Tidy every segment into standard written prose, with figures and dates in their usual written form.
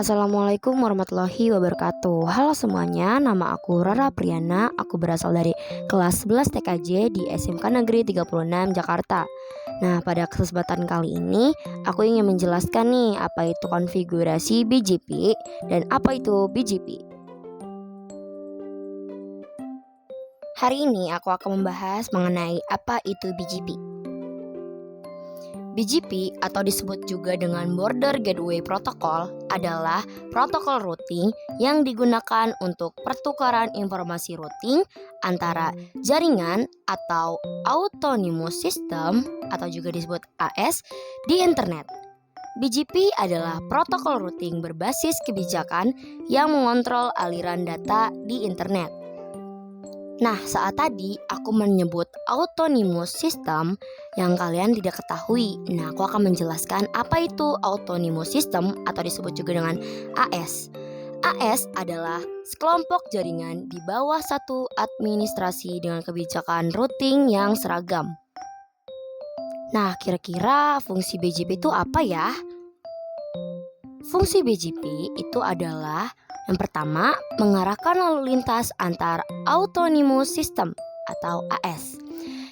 Assalamualaikum warahmatullahi wabarakatuh. Halo semuanya, nama aku Rara Priana. Aku berasal dari kelas 11 TKJ di SMK Negeri 36 Jakarta. Nah, pada kesempatan kali ini aku ingin menjelaskan nih apa itu konfigurasi BGP dan apa itu BGP. Hari ini aku akan membahas mengenai apa itu BGP. BGP atau disebut juga dengan Border Gateway Protocol adalah protokol routing yang digunakan untuk pertukaran informasi routing antara jaringan atau autonomous system atau juga disebut AS di internet. BGP adalah protokol routing berbasis kebijakan yang mengontrol aliran data di internet. Nah, saat tadi aku menyebut autonomous system yang kalian tidak ketahui. Nah, aku akan menjelaskan apa itu autonomous system atau disebut juga dengan AS. AS adalah sekelompok jaringan di bawah satu administrasi dengan kebijakan routing yang seragam. Nah, kira-kira fungsi BGP itu apa ya? Fungsi BGP itu adalah yang pertama, mengarahkan lalu lintas antar autonomous system atau AS.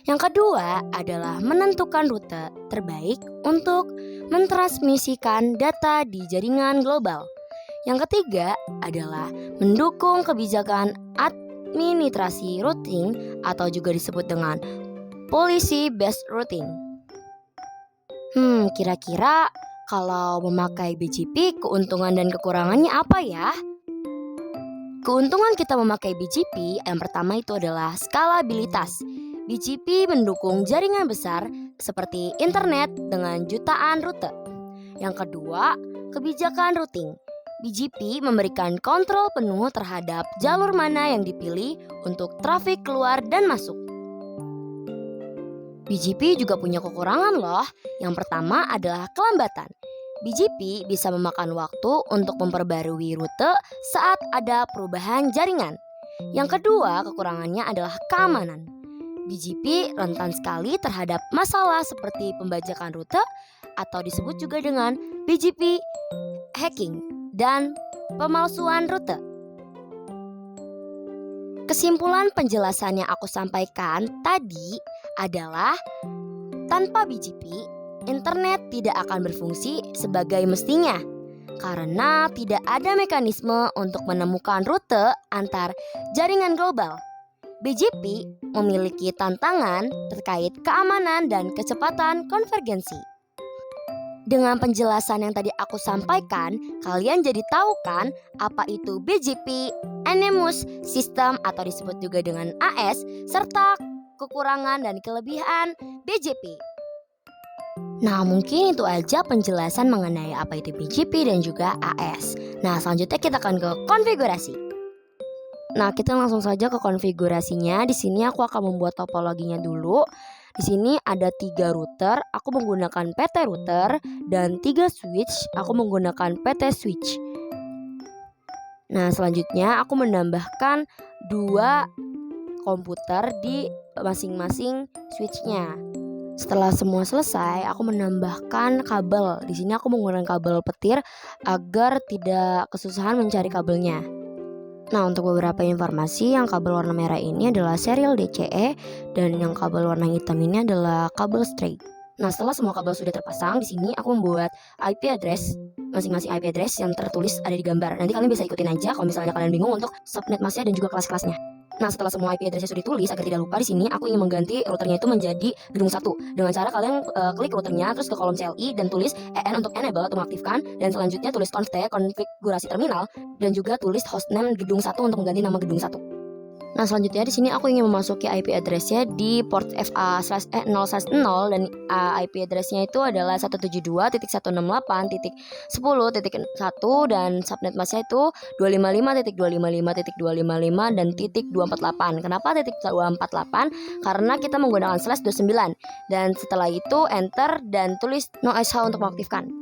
Yang kedua adalah menentukan rute terbaik untuk mentransmisikan data di jaringan global. Yang ketiga adalah mendukung kebijakan administrasi routing atau juga disebut dengan policy based routing. Kira-kira kalau memakai BGP keuntungan dan kekurangannya apa ya? Keuntungan kita memakai BGP yang pertama itu adalah skalabilitas. BGP mendukung jaringan besar seperti internet dengan jutaan rute. Yang kedua, kebijakan routing. BGP memberikan kontrol penuh terhadap jalur mana yang dipilih untuk trafik keluar dan masuk. BGP juga punya kekurangan loh. Yang pertama adalah kelambatan. BGP bisa memakan waktu untuk memperbarui rute saat ada perubahan jaringan. Yang kedua, kekurangannya adalah keamanan. BGP rentan sekali terhadap masalah seperti pembajakan rute atau disebut juga dengan BGP hacking dan pemalsuan rute. Kesimpulan penjelasan yang aku sampaikan tadi adalah tanpa BGP, internet tidak akan berfungsi sebagai mestinya karena tidak ada mekanisme untuk menemukan rute antar jaringan global. BGP memiliki tantangan terkait keamanan dan kecepatan konvergensi. Dengan penjelasan yang tadi aku sampaikan, kalian jadi tahu kan apa itu BGP, Autonomous System atau disebut juga dengan AS, serta kekurangan dan kelebihan BGP. Nah, mungkin itu aja penjelasan mengenai apa itu BGP dan juga AS. Nah, selanjutnya kita akan ke konfigurasi. Nah, kita langsung saja ke konfigurasinya. Di sini aku akan membuat topologinya dulu. Di sini ada 3 router, aku menggunakan PT router, dan 3 switch, aku menggunakan PT switch. Nah, selanjutnya aku menambahkan 2 komputer di masing-masing switchnya. Setelah semua selesai, aku menambahkan kabel. Di sini aku menggunakan kabel petir agar tidak kesusahan mencari kabelnya. Nah, untuk beberapa informasi, yang kabel warna merah ini adalah serial DCE dan yang kabel warna hitam ini adalah kabel straight. Nah, setelah semua kabel sudah terpasang, di sini aku membuat IP address, masing-masing IP address yang tertulis ada di gambar. Nanti kalian bisa ikutin aja kalau misalnya kalian bingung untuk subnet masknya dan juga kelas-kelasnya. Nah, setelah semua IP address-nya sudah ditulis, agar tidak lupa, di sini aku ingin mengganti routernya itu menjadi gedung 1. Dengan cara kalian klik routernya, terus ke kolom CLI dan tulis EN untuk enable atau mengaktifkan, dan selanjutnya tulis conft konfigurasi terminal dan juga tulis hostname gedung 1 untuk mengganti nama gedung 1. Nah, selanjutnya di sini aku ingin memasuki IP address-nya di port FA/0/0 dan IP address-nya itu adalah 172.168.10.1 dan subnet masknya itu 255.255.255 dan .248. Kenapa .248? Karena kita menggunakan /29 dan setelah itu enter dan tulis no SH untuk mengaktifkan.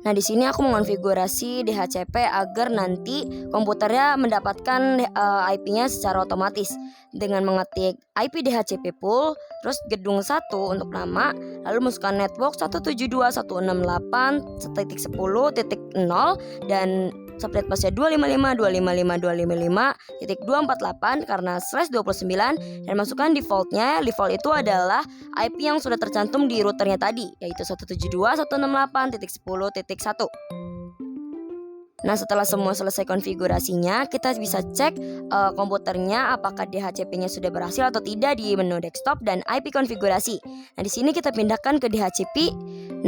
Nah, di sini aku mengonfigurasi DHCP agar nanti komputernya mendapatkan IP-nya secara otomatis dengan mengetik IP DHCP pool, terus gedung 1 untuk nama, lalu masukkan network 172.168.10.0 dan subnet masknya 255.255.255.248 karena /29 dan masukkan defaultnya. Default itu adalah IP yang sudah tercantum di routernya tadi, yaitu 172.168.10.1. Nah, setelah semua selesai konfigurasinya, kita bisa cek komputernya apakah DHCP-nya sudah berhasil atau tidak di menu desktop dan IP konfigurasi. Nah, di sini kita pindahkan ke DHCP.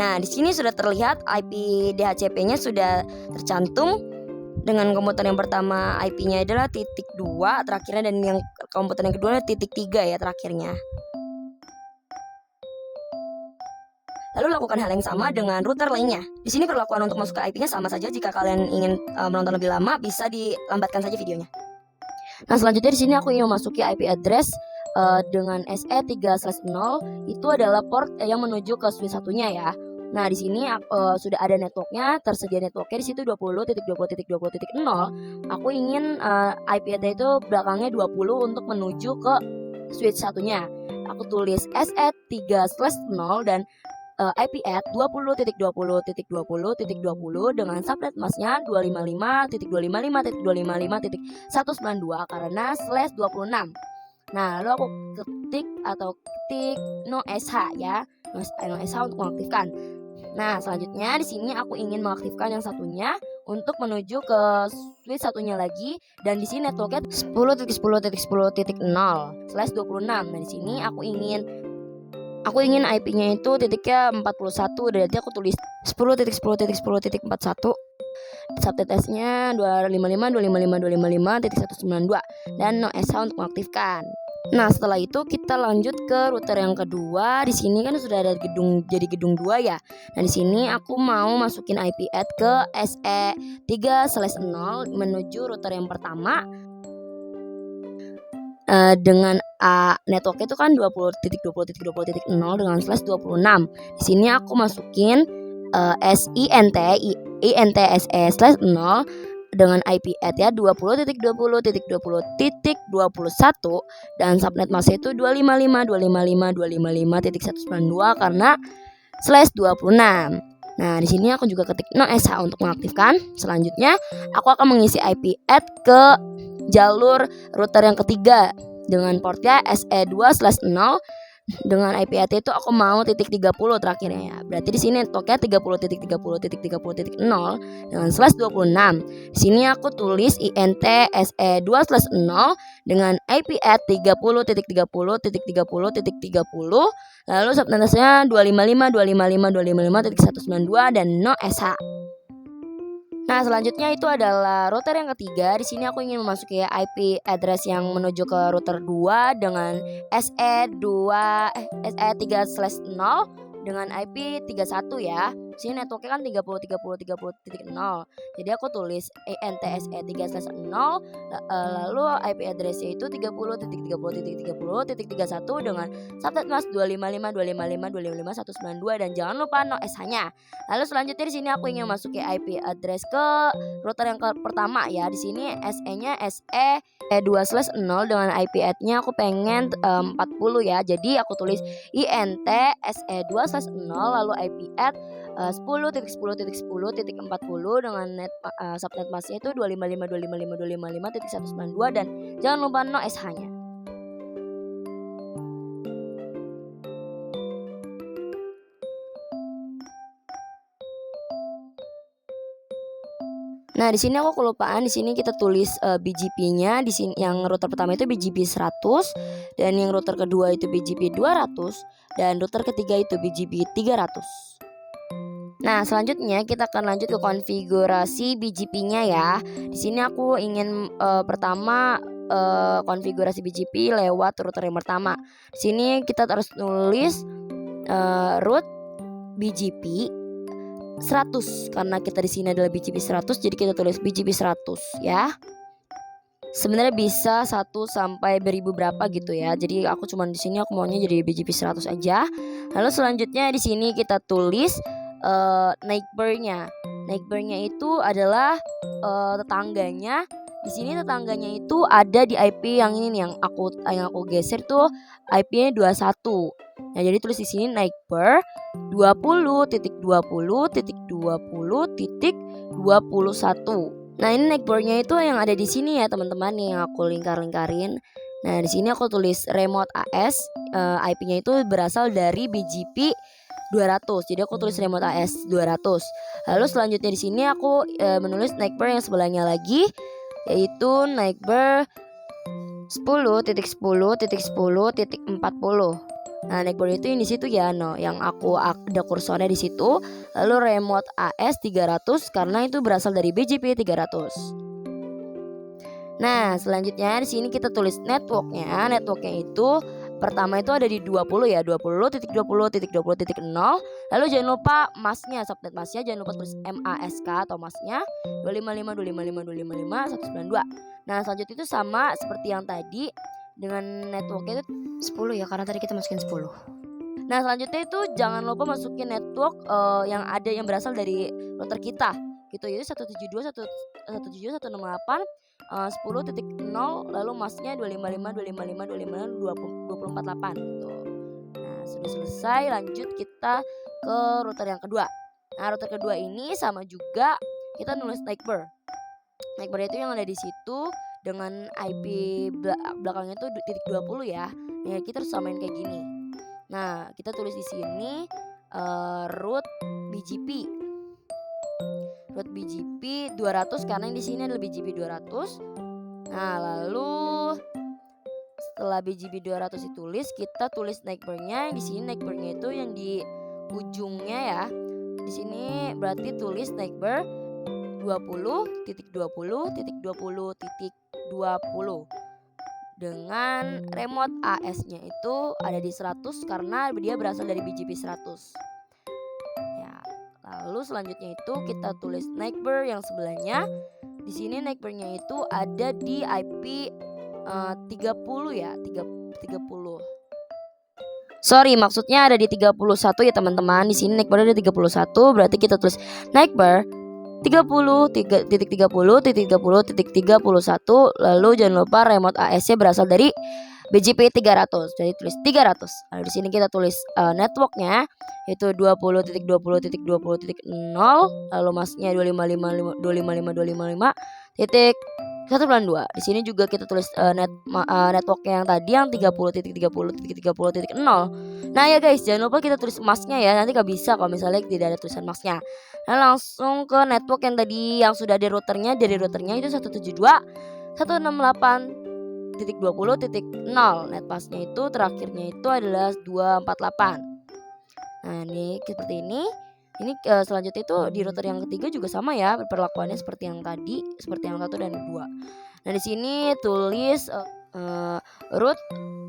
Nah, di sini sudah terlihat IP DHCP-nya sudah tercantum. Dengan komputer yang pertama IP-nya adalah .2 terakhirnya, dan yang komputer yang kedua .3 ya terakhirnya. Lalu lakukan hal yang sama dengan router lainnya. Di sini perlakuan untuk masuk ke IP-nya sama saja. Jika kalian ingin menonton lebih lama, bisa dilambatkan saja videonya. Nah, selanjutnya di sini aku ingin memasuki IP address dengan SE3/0. Itu adalah port yang menuju ke switch satunya ya. Nah, di sini sudah ada networknya, tersedia networknya di situ 20.20.20.0. Aku ingin IP address itu belakangnya 20 untuk menuju ke switch satunya. Aku tulis SE3/0 dan IP add 20.20.20.20 dengan subnet masknya 255.255.255.192 karena /26. Nah, lalu aku ketik no sh ya, no sh untuk mengaktifkan. Nah, selanjutnya di sini aku ingin mengaktifkan yang satunya untuk menuju ke switch satunya lagi, dan di sini networknya 10.10.10.0/26. Nah, di sini aku ingin IP-nya itu titiknya 41, berarti aku tulis 10.10.10.41. Subnet S-nya 255.255.255.192 dan no SH untuk mengaktifkan. Nah, setelah itu kita lanjut ke router yang kedua. Di sini kan sudah ada gedung 2 ya. Nah, di sini aku mau masukin IP add ke SE3/0 menuju router yang pertama. Dengan network itu kan 20.20.20.0 dengan /26. Di sini aku masukin INT SE/0 dengan IP add ya 20.20.20.21 dan subnet masknya itu 255.255.255.192 karena /26. Nah, di sini aku juga ketik no SH untuk mengaktifkan. Selanjutnya aku akan mengisi IP add ke jalur router yang ketiga dengan portnya SE2/0. Dengan IP add itu aku mau .30 terakhirnya ya. Berarti di sini networknya 30.30.30.0 dengan /26. Di sini aku tulis INT SE2/0 dengan IP add 30.30.30.30. Lalu subnetnya 255.255.255.192 dan no SH. Nah, selanjutnya itu adalah router yang ketiga. Di sini aku ingin memasuki IP address yang menuju ke router 2 dengan SE3/0 dengan IP 31 ya. Di sini networknya kan 30.30.30.0. Jadi aku tulis INT SE3/0 lalu IP address-nya itu 30.30.30.31 dengan subnet mask 255.255.255.192 dan jangan lupa no SH-nya. Lalu selanjutnya di sini aku ingin masukin IP address ke router yang pertama ya. Di sini SE-nya SE2/0 dengan IP add-nya aku pengen 40 ya. Jadi aku tulis INT SE2/0 lalu IP add 10.10.10.40 dengan subnet masknya itu 255.255.255.192 dan jangan lupa no SH-nya. Nah, di sini aku kelupaan. Di sini kita tulis BGP-nya. Di sini yang router pertama itu BGP 100 dan yang router kedua itu BGP 200 dan router ketiga itu BGP 300. Nah, selanjutnya kita akan lanjut ke konfigurasi BGP-nya ya. Di sini aku ingin pertama konfigurasi BGP lewat router yang pertama. Di sini kita harus nulis root BGP 100 karena kita di sini adalah BGP 100, jadi kita tulis BGP 100 ya. Sebenarnya bisa 1 sampai beribu berapa gitu ya. Jadi aku cuman di sini aku maunya jadi BGP 100 aja. Lalu selanjutnya di sini kita tulis neighbor-nya. Neighbor-nya itu adalah tetangganya. Di sini tetangganya itu ada di IP yang ini nih, yang aku geser tuh IP-nya 21. Nah, jadi tulis di sini neighbor 20.20.20.21. Nah, ini neckboardnya itu yang ada di sini ya teman-teman, yang aku lingkarin. Nah, di sini aku tulis remote AS, IP-nya itu berasal dari BGP 200. Jadi aku tulis remote AS 200. Lalu selanjutnya di sini aku menulis neckboard yang sebelahnya lagi, yaitu neckboard 10.10.10.40. Nah, neckboard itu yang di situ ya, yang aku ada kursornya di situ. Lalu remote AS 300 karena itu berasal dari BGP 300. Nah, selanjutnya di sini kita tulis networknya. Networknya itu pertama itu ada di 20 ya, 20.20.20.0. Lalu jangan lupa masnya, subnet masnya jangan lupa tulis MASK atau masnya 255.255.255.192. Nah, selanjutnya itu sama seperti yang tadi dengan networknya itu 10 ya, karena tadi kita masukin 10. Nah, selanjutnya itu jangan lupa masukin network yang ada yang berasal dari router kita gitu, yaitu 172.168 10.0, lalu masnya 255.255.255.254.8 gitu. Nah, sudah selesai, lanjut kita ke router yang kedua. Nah, router kedua ini sama juga kita nulis neckboard. Neckboard itu yang ada di situ dengan IP belakangnya itu titik 20 ya. Nah, kita harus samain kayak gini. Nah, kita tulis di sini root BGP. Root BGP 200 karena yang di sini adalah BGP 200. Nah, lalu setelah BGP 200 ditulis, kita tulis neckboardnya. Di sini neckboardnya itu yang di ujungnya ya. Di sini berarti tulis neckboard 20.20.20.20 dengan remote AS-nya itu ada di 100 karena dia berasal dari BGP 100. Ya, lalu selanjutnya itu kita tulis neckboard yang sebelahnya. Di sini neckboardnya itu ada di IP 30 ya, 30. Sorry, maksudnya ada di 31 ya teman-teman. Di sini neckboard ada 31, berarti kita tulis neckboard 30.30.30.31. Lalu jangan lupa remote AS-nya berasal dari BGP 300. Jadi tulis 300. Lalu di sini kita tulis networknya yaitu 20.20.20.0, lalu masnya 255.255.255.192. Di sini juga kita tulis networknya yang tadi yang 30.30.30.0. Nah ya guys, jangan lupa kita tulis masnya ya. Nanti gak bisa kalau misalnya tidak ada tulisan masnya. Nah, langsung ke network yang tadi yang sudah ada routernya. Dari routernya itu 172.168.20.0. Net pasnya itu terakhirnya itu adalah 248. Nah, ini seperti ini. Ini selanjutnya itu di router yang ketiga juga sama ya, perlakuannya seperti yang tadi, seperti yang 1 dan 2. Nah, di sini tulis root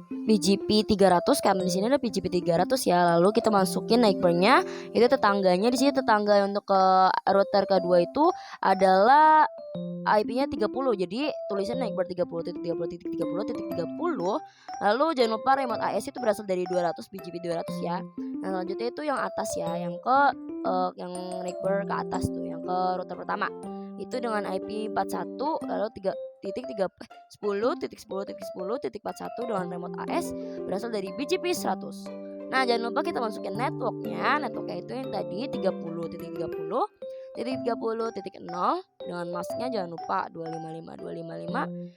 BGP 300 karena di sini ada BGP 300 ya. Lalu kita masukin neckboardnya, itu tetangganya. Di sini tetangga untuk ke router kedua itu adalah IP-nya 30. Jadi tulisan neckboard 30.30.30.30. Lalu jangan lupa remote AS itu berasal dari 200 BGP 200 ya. Nah, selanjutnya itu yang atas ya, yang ke yang neckboard ke atas tuh, yang ke router pertama. Itu dengan IP 41 lalu 10.10.10.10.41 dengan remote AS berasal dari BGP 100. Nah, jangan lupa kita masukin networknya. Networknya itu yang tadi 30.30.30.0 dengan masnya jangan lupa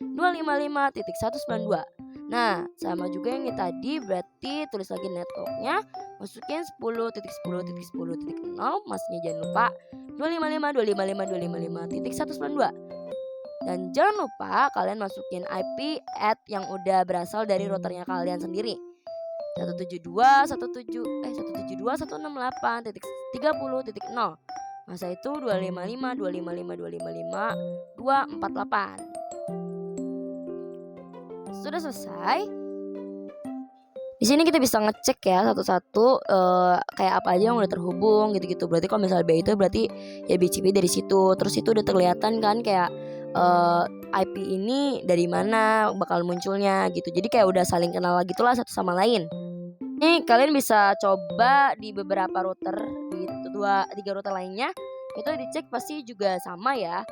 255.255.255.192. Nah, sama juga yang tadi, berarti tulis lagi networknya, masukin 10.10.10.0, masnya jangan lupa 255.255.255.192. Dan jangan lupa kalian masukin IP add yang udah berasal dari routernya kalian sendiri. 172.168.30.0. Masa itu 255.255.255.248. Sudah selesai. Di sini kita bisa ngecek ya satu-satu kayak apa aja yang udah terhubung gitu-gitu. Berarti kalau misalnya B itu berarti ya BGP dari situ. Terus itu udah terlihatan kan kayak IP ini dari mana bakal munculnya gitu. Jadi kayak udah saling kenal gitu lah satu sama lain. Ini kalian bisa coba di beberapa router, di 2-3 router lainnya. Itu dicek pasti juga sama ya.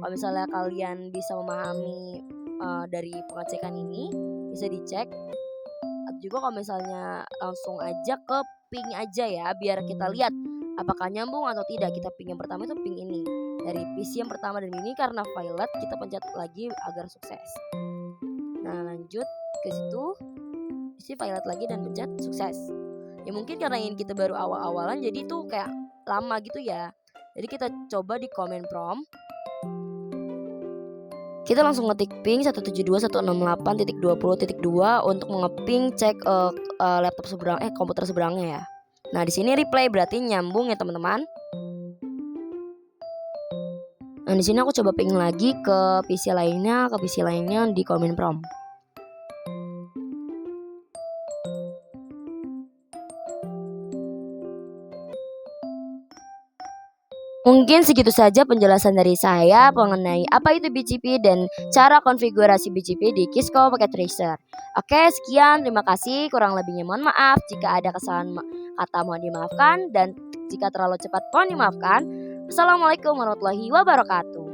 Kalau misalnya kalian bisa memahami dari pengecekan ini, bisa dicek. Atau juga kalau misalnya langsung aja ke ping aja ya, biar kita lihat apakah nyambung atau tidak. Kita ping yang pertama itu ping ini. dari PC yang pertama dan ini karena Violet kita pencet lagi agar sukses. Nah lanjut ke situ, isi Violet lagi dan pencet sukses. Ya mungkin karena ini kita baru awal-awalan jadi tuh kayak lama gitu ya. Jadi kita coba di command prompt. Kita langsung ngetik ping 172.168.20.2 untuk ngeping cek laptop komputer seberangnya ya. Nah di sini replay berarti nyambung ya teman-teman. Nah di sini aku coba ping lagi ke PC lainnya di command prompt. Mungkin segitu saja penjelasan dari saya mengenai apa itu BGP dan cara konfigurasi BGP di Kisco Packet Tracer. Oke, sekian, terima kasih. Kurang lebihnya mohon maaf. Jika ada kesalahan kata mohon dimaafkan dan jika terlalu cepat mohon dimaafkan. Assalamualaikum warahmatullahi wabarakatuh.